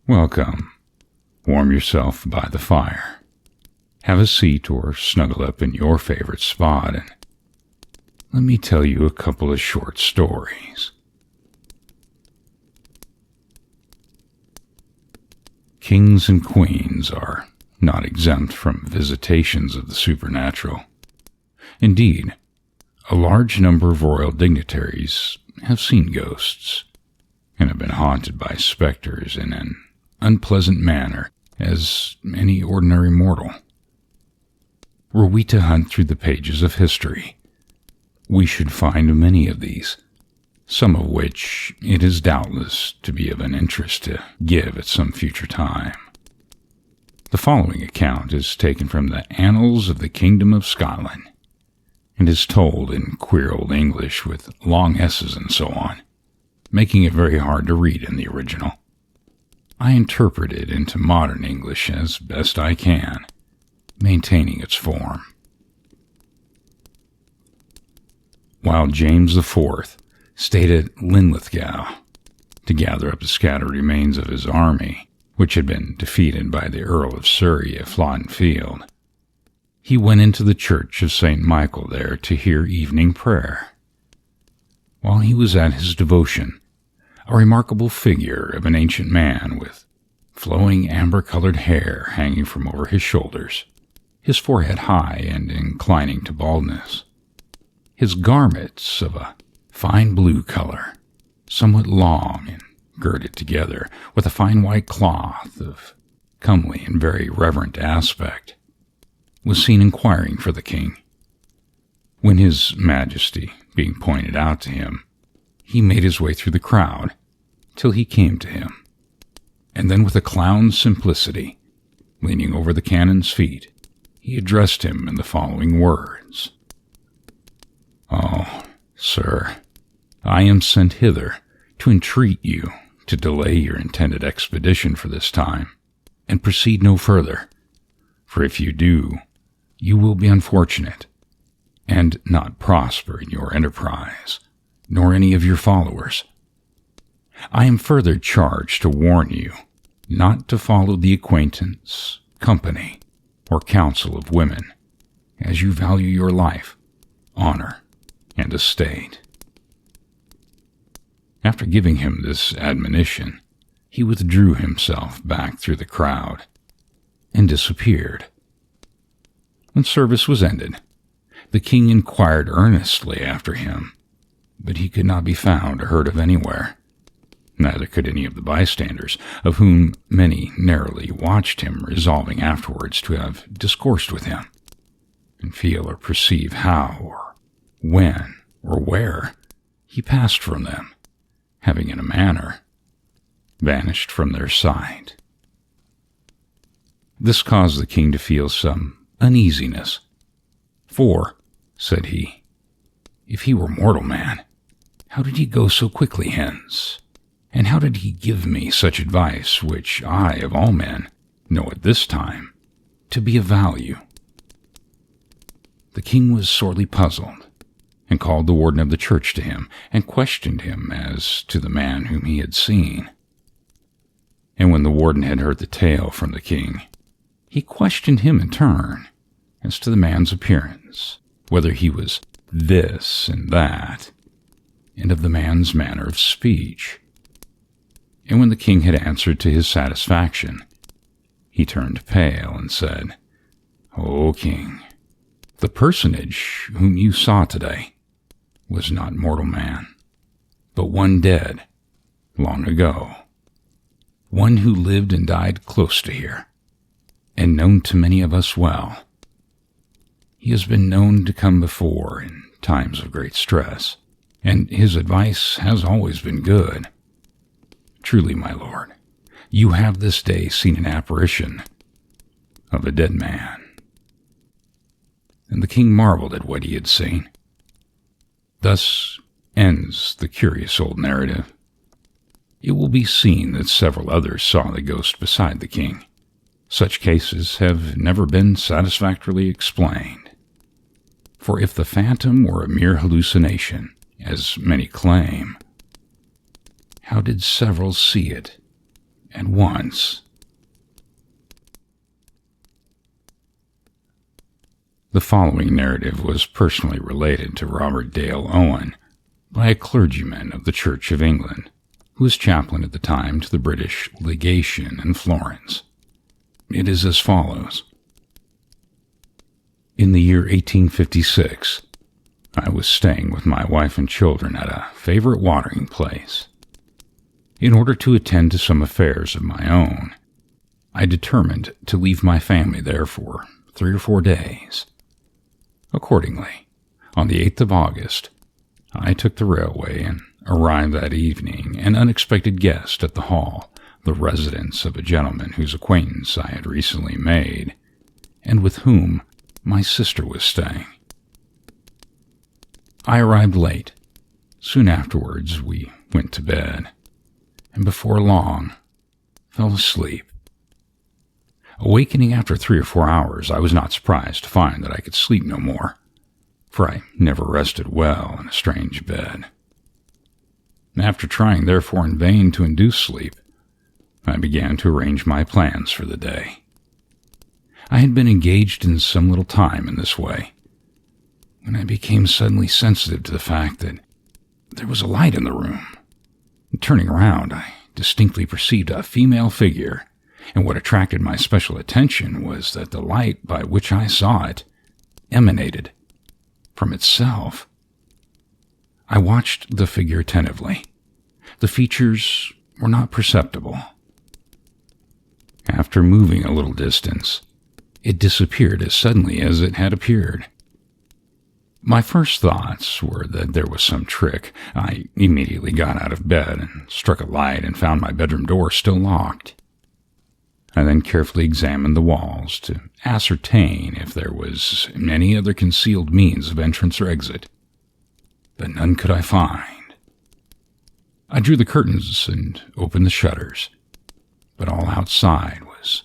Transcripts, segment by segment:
Welcome. Warm yourself by the fire. Have a seat or snuggle up in your favorite spot and let me tell you a couple of short stories. Kings and queens are not exempt from visitations of the supernatural. Indeed, a large number of royal dignitaries have seen ghosts and have been haunted by specters in an unpleasant manner as any ordinary mortal. Were we to hunt through the pages of history, we should find many of these, some of which it is doubtless to be of an interest to give at some future time. The following account is taken from the Annals of the Kingdom of Scotland, and is told in queer old English with long S's and so on, making it very hard to read in the original. I interpret it into modern English as best I can, maintaining its form. While James IV stayed at Linlithgow to gather up the scattered remains of his army, which had been defeated by the Earl of Surrey at Flodden Field, he went into the church of St. Michael there to hear evening prayer. While he was at his devotion, a remarkable figure of an ancient man with flowing amber-colored hair hanging from over his shoulders, his forehead high and inclining to baldness, his garments of a fine blue color, somewhat long and girded together with a fine white cloth of comely and very reverent aspect, was seen inquiring for the king. When his majesty being pointed out to him, he made his way through the crowd till he came to him, and then with a clown's simplicity, leaning over the canon's feet, he addressed him in the following words: "Oh, sir, I am sent hither to entreat you to delay your intended expedition for this time, and proceed no further, for if you do, you will be unfortunate, and not prosper in your enterprise, nor any of your followers. I am further charged to warn you not to follow the acquaintance, company, or counsel of women, as you value your life, honor, and estate." After giving him this admonition, he withdrew himself back through the crowd and disappeared. When service was ended, the king inquired earnestly after him, but he could not be found or heard of anywhere. Neither could any of the bystanders, of whom many narrowly watched him, resolving afterwards to have discoursed with him, and feel or perceive how, or when, or where he passed from them, having in a manner vanished from their sight. This caused the king to feel some uneasiness. "For," said he, "if he were mortal man, how did he go so quickly hence? And how did he give me such advice, which I, of all men, know at this time to be of value?" The king was sorely puzzled, and called the warden of the church to him, and questioned him as to the man whom he had seen. And when the warden had heard the tale from the king, he questioned him in turn as to the man's appearance, whether he was this and that, and of the man's manner of speech. And when the king had answered to his satisfaction, he turned pale and said, "O king, the personage whom you saw today was not mortal man, but one dead long ago, one who lived and died close to here, and known to many of us well. He has been known to come before in times of great stress, and his advice has always been good. Truly, my lord, you have this day seen an apparition of a dead man." And the king marveled at what he had seen. Thus ends the curious old narrative. It will be seen that several others saw the ghost beside the king. Such cases have never been satisfactorily explained. For if the phantom were a mere hallucination, as many claim, how did several see it and once. The following narrative was personally related to Robert Dale Owen by a clergyman of the Church of England, who was chaplain at the time to the British legation in Florence. It is as follows. In the year 1856, I was staying with my wife and children at a favorite watering place. In order to attend to some affairs of my own, I determined to leave my family there for 3 or 4 days. Accordingly, on the 8th of August, I took the railway and arrived that evening an unexpected guest at the Hall, the residence of a gentleman whose acquaintance I had recently made, and with whom my sister was staying. I arrived late. Soon afterwards, we went to bed, and before long, fell asleep. Awakening after 3 or 4 hours, I was not surprised to find that I could sleep no more, for I never rested well in a strange bed. After trying therefore in vain to induce sleep, I began to arrange my plans for the day. I had been engaged in some little time in this way, when I became suddenly sensitive to the fact that there was a light in the room. Turning around, I distinctly perceived a female figure, and what attracted my special attention was that the light by which I saw it emanated from itself. I watched the figure attentively. The features were not perceptible. After moving a little distance, it disappeared as suddenly as it had appeared. My first thoughts were that there was some trick. I immediately got out of bed and struck a light and found my bedroom door still locked. I then carefully examined the walls to ascertain if there was any other concealed means of entrance or exit, but none could I find. I drew the curtains and opened the shutters, but all outside was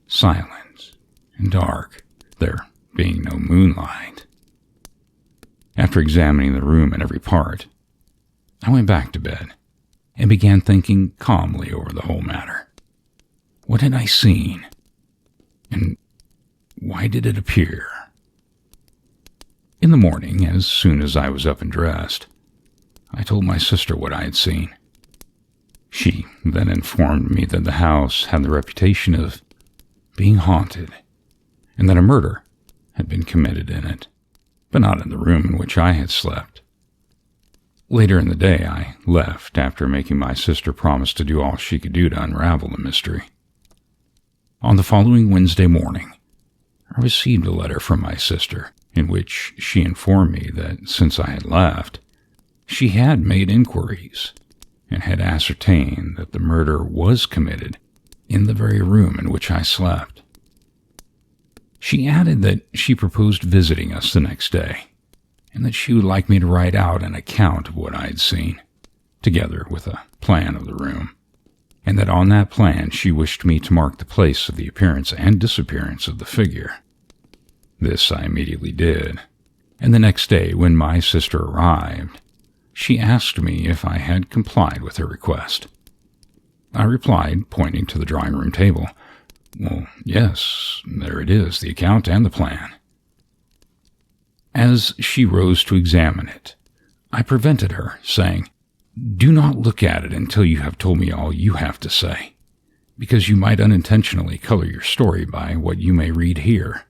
silent and dark, there being no moonlight. After examining the room in every part, I went back to bed and began thinking calmly over the whole matter. What had I seen? And why did it appear? In the morning, as soon as I was up and dressed, I told my sister what I had seen. She then informed me that the house had the reputation of being haunted, and that a murder had been committed in it, but not in the room in which I had slept. Later in the day, I left after making my sister promise to do all she could do to unravel the mystery. On the following Wednesday morning, I received a letter from my sister in which she informed me that since I had left, she had made inquiries and had ascertained that the murder was committed in the very room in which I slept. She added that she proposed visiting us the next day, and that she would like me to write out an account of what I had seen, together with a plan of the room, and that on that plan she wished me to mark the place of the appearance and disappearance of the figure. This I immediately did, and the next day, when my sister arrived, she asked me if I had complied with her request. I replied, pointing to the drawing-room table, "Well, yes, there it is, the account and the plan." As she rose to examine it, I prevented her, saying, "Do not look at it until you have told me all you have to say, because you might unintentionally color your story by what you may read here."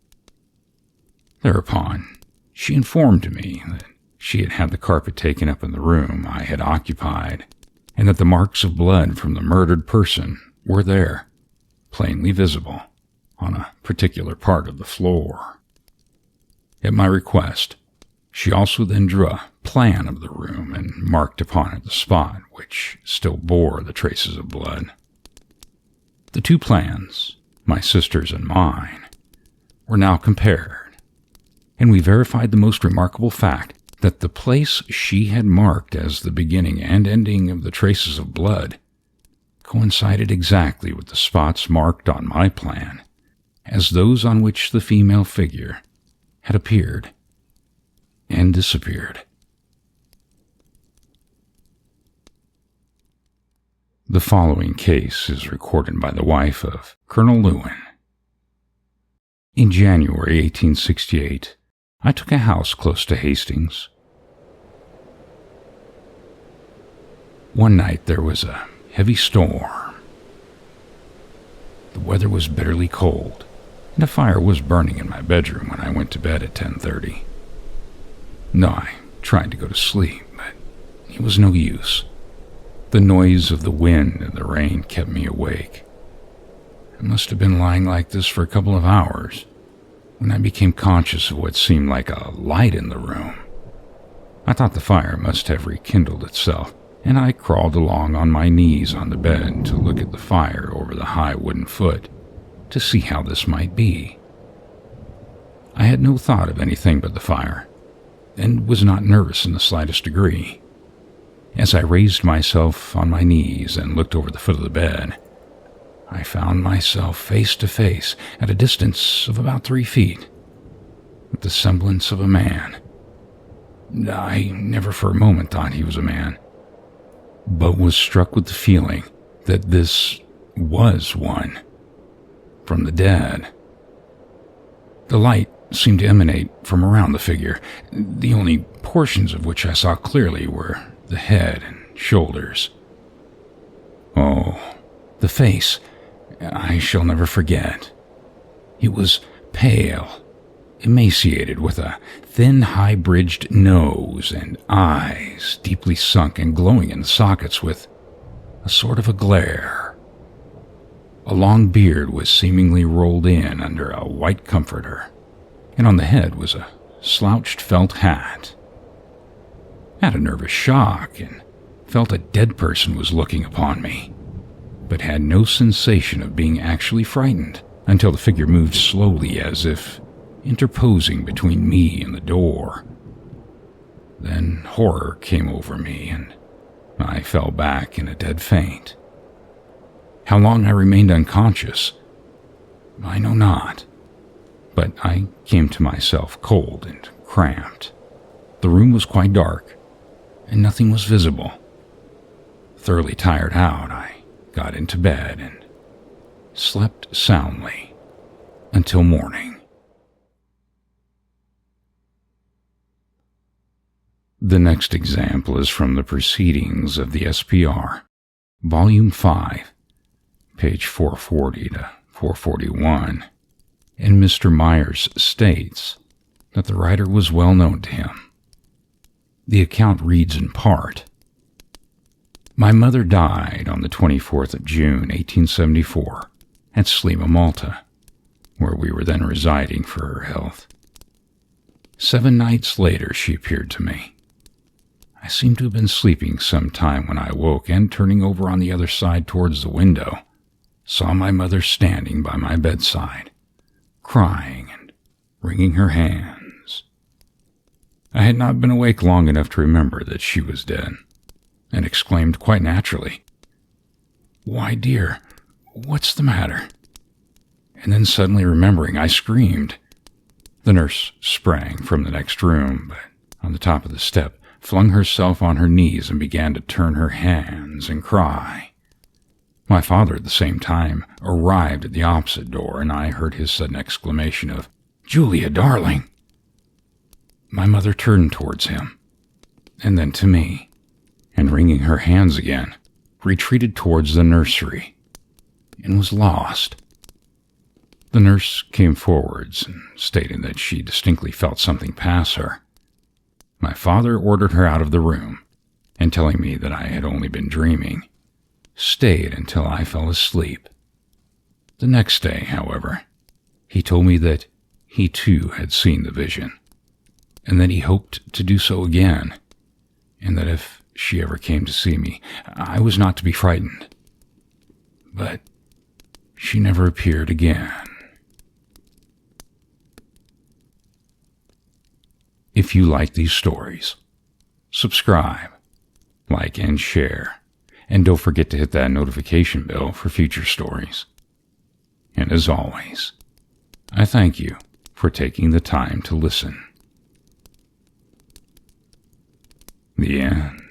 Thereupon, she informed me that she had had the carpet taken up in the room I had occupied, and that the marks of blood from the murdered person were there, plainly visible, on a particular part of the floor. At my request, she also then drew a plan of the room and marked upon it the spot which still bore the traces of blood. The two plans, my sister's and mine, were now compared, and we verified the most remarkable fact that the place she had marked as the beginning and ending of the traces of blood coincided exactly with the spots marked on my plan as those on which the female figure had appeared and disappeared. The The following case is recorded by the wife of Colonel Lewin. In January 1868, I took a house close to Hastings. One night there was a heavy storm. The weather was bitterly cold, and a fire was burning in my bedroom when I went to bed at 10:30. No, I tried to go to sleep, but it was no use. The noise of the wind and the rain kept me awake. I must have been lying like this for a couple of hours when I became conscious of what seemed like a light in the room. I thought the fire must have rekindled itself, and I crawled along on my knees on the bed to look at the fire over the high wooden foot to see how this might be. I had no thought of anything but the fire, and was not nervous in the slightest degree. As I raised myself on my knees and looked over the foot of the bed, I found myself face to face at a distance of about 3 feet, with the semblance of a man. I never for a moment thought he was a man, but was struck with the feeling that this was one from the dead. The light seemed to emanate from around the figure, the only portions of which I saw clearly were the head and shoulders. Oh, the face, I shall never forget. It was pale, emaciated, with a thin, high-bridged nose and eyes deeply sunk and glowing in the sockets with a sort of a glare. A long beard was seemingly rolled in under a white comforter, and on the head was a slouched felt hat. I had a nervous shock and felt a dead person was looking upon me, but had no sensation of being actually frightened until the figure moved slowly as if interposing between me and the door. Then horror came over me and I fell back in a dead faint. How long I remained unconscious, I know not, but I came to myself cold and cramped. The room was quite dark, and nothing was visible. Thoroughly tired out, I got into bed and slept soundly until morning. The next example is from the Proceedings of the SPR, Volume 5, page 440 to 441, and Mr. Myers states that the writer was well known to him. The account reads in part, "My mother died on the 24th of June, 1874, at Slima, Malta, where we were then residing for her health. 7 nights later she appeared to me. I seemed to have been sleeping some time when I awoke, and turning over on the other side towards the window, saw my mother standing by my bedside, crying and wringing her hands. I had not been awake long enough to remember that she was dead, and exclaimed quite naturally, 'Why, dear, what's the matter?' And then suddenly remembering, I screamed. The nurse sprang from the next room, but on the top of the step, flung herself on her knees and began to turn her hands and cry. My father at the same time arrived at the opposite door, and I heard his sudden exclamation of, 'Julia, darling!' My mother turned towards him, and then to me, and wringing her hands again, retreated towards the nursery, and was lost. The nurse came forwards, and stating that she distinctly felt something pass her. My father ordered her out of the room, and telling me that I had only been dreaming, stayed until I fell asleep. The next day, however, he told me that he too had seen the vision, and that he hoped to do so again, and that if she ever came to see me, I was not to be frightened. But she never appeared again. If you like these stories, subscribe, like, and share, and don't forget to hit that notification bell for future stories. And as always, I thank you for taking the time to listen. The end.